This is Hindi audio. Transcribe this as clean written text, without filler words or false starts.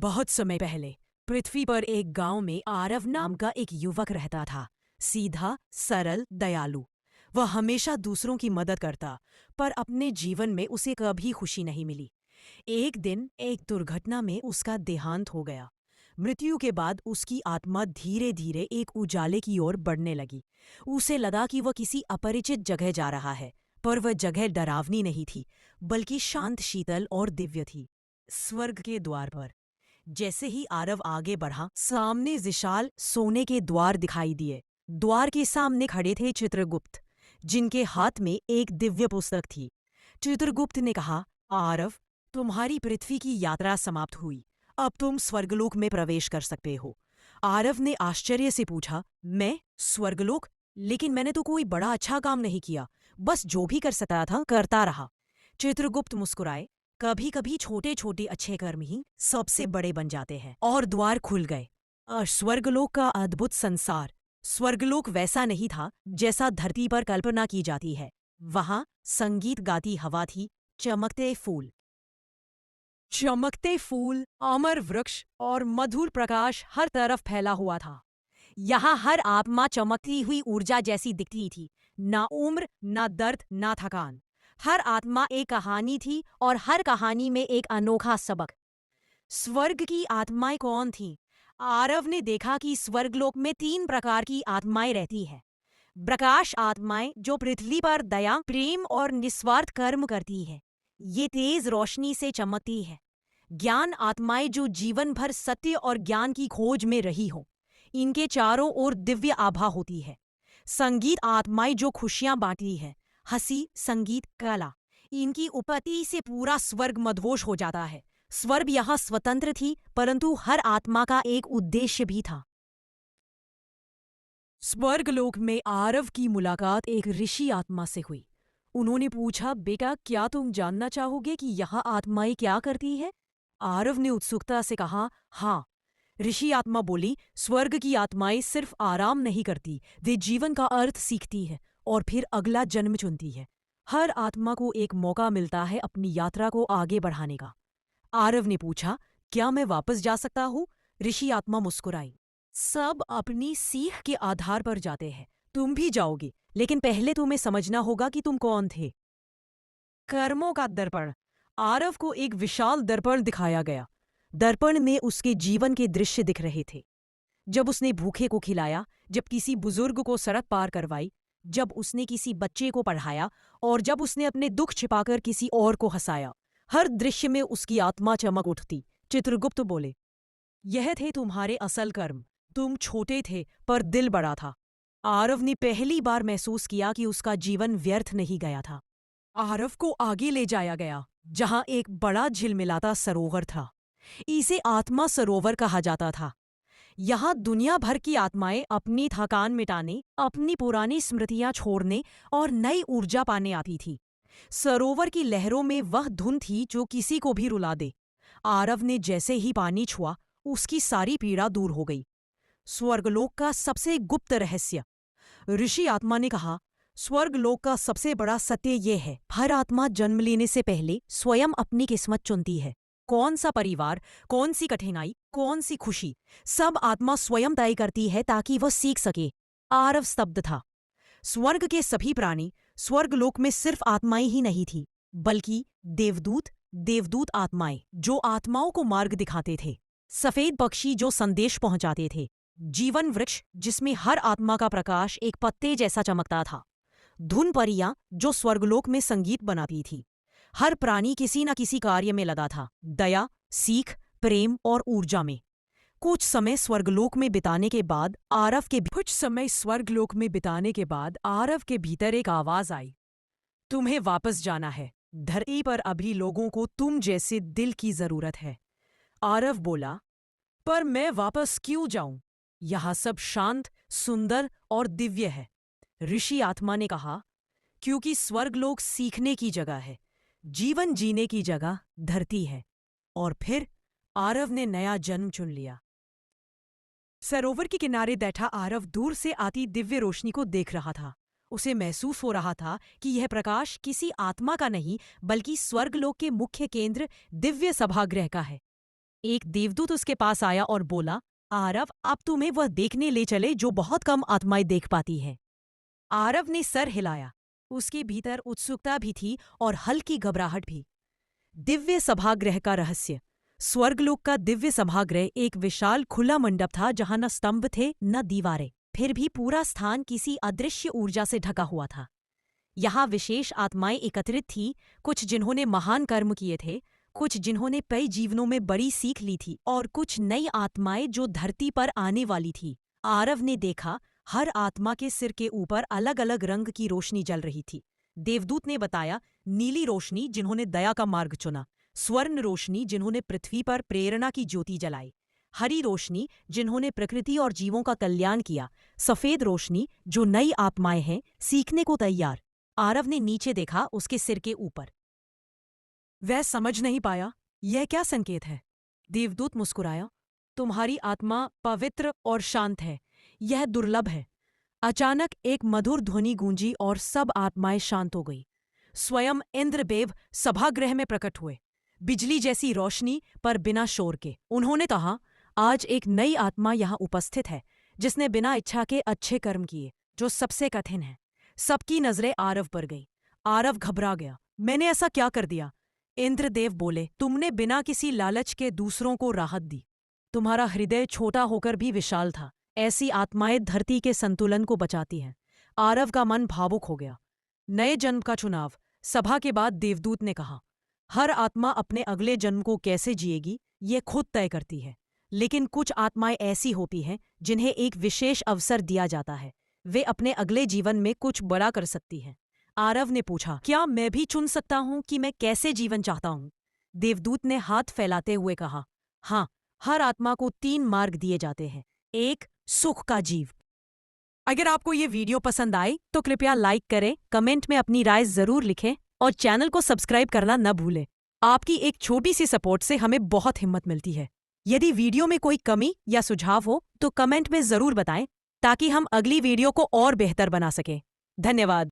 बहुत समय पहले पृथ्वी पर एक गांव में आरव नाम का एक युवक रहता था। सीधा, सरल, दयालु। वह हमेशा दूसरों की मदद करता, पर अपने जीवन में उसे कभी खुशी नहीं मिली। एक दिन एक दुर्घटना में उसका देहांत हो गया। मृत्यु के बाद उसकी आत्मा धीरे धीरे एक उजाले की ओर बढ़ने लगी। उसे लगा कि वह किसी अपरिचित जगह जा रहा है, पर वह जगह डरावनी नहीं थी, बल्कि शांत, शीतल और दिव्य थी। स्वर्ग के द्वार पर। जैसे ही आरव आगे बढ़ा, सामने विशाल सोने के द्वार दिखाई दिए। द्वार के सामने खड़े थे चित्रगुप्त, जिनके हाथ में एक दिव्य पुस्तक थी। चित्रगुप्त ने कहा, आरव, तुम्हारी पृथ्वी की यात्रा समाप्त हुई। अब तुम स्वर्गलोक में प्रवेश कर सकते हो। आरव ने आश्चर्य से पूछा, मैं स्वर्गलोक? लेकिन मैंने तो कोई बड़ा अच्छा काम नहीं किया, बस जो भी कर सकता था करता रहा। चित्रगुप्त मुस्कुराए, कभी कभी छोटे छोटे अच्छे कर्म ही सबसे बड़े बन जाते हैं। और द्वार खुल गए। स्वर्गलोक का अद्भुत संसार। स्वर्गलोक वैसा नहीं था जैसा धरती पर कल्पना की जाती है। वहां संगीत गाती हवा थी, चमकते फूल, अमर वृक्ष और मधुर प्रकाश हर तरफ फैला हुआ था। यहाँ हर आत्मा चमकती हुई ऊर्जा जैसी दिखती थी। ना उम्र, ना दर्द, ना थकान। हर आत्मा एक कहानी थी और हर कहानी में एक अनोखा सबक। स्वर्ग की आत्माएं कौन थीं? आरव ने देखा कि स्वर्गलोक में 3 प्रकार की आत्माएं रहती हैं। प्रकाश आत्माएं, जो पृथ्वी पर दया, प्रेम और निस्वार्थ कर्म करती है। ये तेज रोशनी से चमकती है। ज्ञान आत्माएं, जो जीवन भर सत्य और ज्ञान की खोज में रही हो। इनके चारों ओर दिव्य आभा होती है। संगीत आत्माएं, जो खुशियां बांटती है। हंसी, संगीत, कला। इनकी उपस्थिति से पूरा स्वर्ग मदहोश हो जाता है। स्वर्ग यहाँ स्वतंत्र थी, परंतु हर आत्मा का एक उद्देश्य भी था। स्वर्गलोक में आरव की मुलाकात एक ऋषि आत्मा से हुई। उन्होंने पूछा, बेटा, क्या तुम जानना चाहोगे कि यहाँ आत्माएं क्या करती है? आरव ने उत्सुकता से कहा, हाँ। ऋषि आत्मा बोली, स्वर्ग की आत्माएं सिर्फ आराम नहीं करती, वे जीवन का अर्थ सीखती है और फिर अगला जन्म चुनती है। हर आत्मा को एक मौका मिलता है अपनी यात्रा को आगे बढ़ाने का। आरव ने पूछा, क्या मैं वापस जा सकता हूँ? ऋषि आत्मा मुस्कुराई, सब अपनी सीख के आधार पर जाते हैं। तुम भी जाओगे, लेकिन पहले तुम्हें समझना होगा कि तुम कौन थे। कर्मों का दर्पण। आरव को एक विशाल दर्पण दिखाया गया। दर्पण में उसके जीवन के दृश्य दिख रहे थे। जब उसने भूखे को खिलाया, जब किसी बुजुर्ग को सड़क पार करवाई, जब उसने किसी बच्चे को पढ़ाया और जब उसने अपने दुख छिपाकर किसी और को हंसाया। हर दृश्य में उसकी आत्मा चमक उठती। चित्रगुप्त बोले, यह थे तुम्हारे असल कर्म। तुम छोटे थे, पर दिल बड़ा था। आरव ने पहली बार महसूस किया कि उसका जीवन व्यर्थ नहीं गया था। आरव को आगे ले जाया गया, जहां एक बड़ा झिलमिलाता सरोवर था। इसे आत्मा सरोवर कहा जाता था। यहाँ दुनिया भर की आत्माएं अपनी थकान मिटाने, अपनी पुरानी स्मृतियां छोड़ने और नई ऊर्जा पाने आती थी। सरोवर की लहरों में वह धुन थी जो किसी को भी रुला दे। आरव ने जैसे ही पानी छुआ, उसकी सारी पीड़ा दूर हो गई। स्वर्गलोक का सबसे गुप्त रहस्य। ऋषि आत्मा ने कहा, स्वर्गलोक का सबसे बड़ा सत्य यह है, हर आत्मा जन्म लेने से पहले स्वयं अपनी किस्मत चुनती है। कौन सा परिवार, कौन सी कठिनाई, कौन सी खुशी, सब आत्मा स्वयं तय करती है ताकि वह सीख सके। आरव स्तब्ध था। स्वर्ग के सभी प्राणी, स्वर्गलोक में सिर्फ आत्माएं ही नहीं थी, बल्कि देवदूत आत्माएं, जो आत्माओं को मार्ग दिखाते थे। सफेद पक्षी, जो संदेश पहुंचाते थे। जीवन वृक्ष, जिसमें हर आत्मा का प्रकाश एक पत्ते जैसा चमकता था। धुन परियां, जो स्वर्गलोक में संगीत बनाती थी। हर प्राणी किसी न किसी कार्य में लगा था, दया, सीख, प्रेम और ऊर्जा में। कुछ समय स्वर्गलोक में बिताने के बाद आरव के भीतर एक आवाज आई, तुम्हें वापस जाना है। धरती पर अभी लोगों को तुम जैसे दिल की जरूरत है। आरव बोला, पर मैं वापस क्यों जाऊं? यहाँ सब शांत, सुंदर और दिव्य है। ऋषि आत्मा ने कहा, क्योंकि स्वर्गलोक सीखने की जगह है, जीवन जीने की जगह धरती है। और फिर आरव ने नया जन्म चुन लिया। सरोवर के किनारे बैठा आरव दूर से आती दिव्य रोशनी को देख रहा था। उसे महसूस हो रहा था कि यह प्रकाश किसी आत्मा का नहीं, बल्कि स्वर्गलोक के मुख्य केंद्र दिव्य सभागृह का है। एक देवदूत उसके पास आया और बोला, आरव, अब तुम्हें वह देखने ले चले जो बहुत कम आत्माएं देख पाती है। आरव ने सर हिलाया। उसके भीतर उत्सुकता भी थी और हल्की घबराहट भी। दिव्य सभागृह का रहस्य। स्वर्गलोक का दिव्य सभागृह एक विशाल खुला मंडप था जहां न स्तंभ थे न दीवारें, फिर भी पूरा स्थान किसी अदृश्य ऊर्जा से ढका हुआ था। यहाँ विशेष आत्माएं एकत्रित थी, कुछ जिन्होंने महान कर्म किए थे, कुछ जिन्होंने कई जीवनों में बड़ी सीख ली थी और कुछ नई आत्माएं जो धरती पर आने वाली थी। आरव ने देखा, हर आत्मा के सिर के ऊपर अलग अलग रंग की रोशनी जल रही थी। देवदूत ने बताया, नीली रोशनी जिन्होंने दया का मार्ग चुना, स्वर्ण रोशनी जिन्होंने पृथ्वी पर प्रेरणा की ज्योति जलाई, हरी रोशनी जिन्होंने प्रकृति और जीवों का कल्याण किया, सफेद रोशनी जो नई आत्माएं हैं सीखने को तैयार। आरव ने नीचे देखा, उसके सिर के ऊपर। वह समझ नहीं पाया, यह क्या संकेत है? देवदूत मुस्कुराया, तुम्हारी आत्मा पवित्र और शांत है, यह दुर्लभ है। अचानक एक मधुर ध्वनि गूंजी और सब आत्माएं शांत हो गई। स्वयं इंद्रदेव सभागृह में प्रकट हुए, बिजली जैसी रोशनी पर बिना शोर के। उन्होंने कहा, आज एक नई आत्मा यहाँ उपस्थित है जिसने बिना इच्छा के अच्छे कर्म किए, जो सबसे कठिन है। सबकी नजरें आरव पर गई। आरव घबरा गया, मैंने ऐसा क्या कर दिया? इंद्रदेव बोले, तुमने बिना किसी लालच के दूसरों को राहत दी। तुम्हारा हृदय छोटा होकर भी विशाल था। ऐसी आत्माएं धरती के संतुलन को बचाती हैं। आरव का मन भावुक हो गया। नए जन्म का चुनाव। सभा के बाद देवदूत ने कहा, हर आत्मा अपने अगले जन्म को कैसे जिएगी ये खुद तय करती है, लेकिन कुछ आत्माएं ऐसी होती हैं जिन्हें एक विशेष अवसर दिया जाता है। वे अपने अगले जीवन में कुछ बड़ा कर सकती हैं। आरव ने पूछा, क्या मैं भी चुन सकता हूं कि मैं कैसे जीवन चाहता हूं? देवदूत ने हाथ फैलाते हुए कहा, हाँ, हर आत्मा को 3 मार्ग दिए जाते हैं। 1, सुख का जीव। अगर आपको ये वीडियो पसंद आए तो कृपया लाइक करें, कमेंट में अपनी राय जरूर लिखें और चैनल को सब्सक्राइब करना न भूलें। आपकी एक छोटी सी सपोर्ट से हमें बहुत हिम्मत मिलती है। यदि वीडियो में कोई कमी या सुझाव हो तो कमेंट में जरूर बताएं ताकि हम अगली वीडियो को और बेहतर बना सकें। धन्यवाद।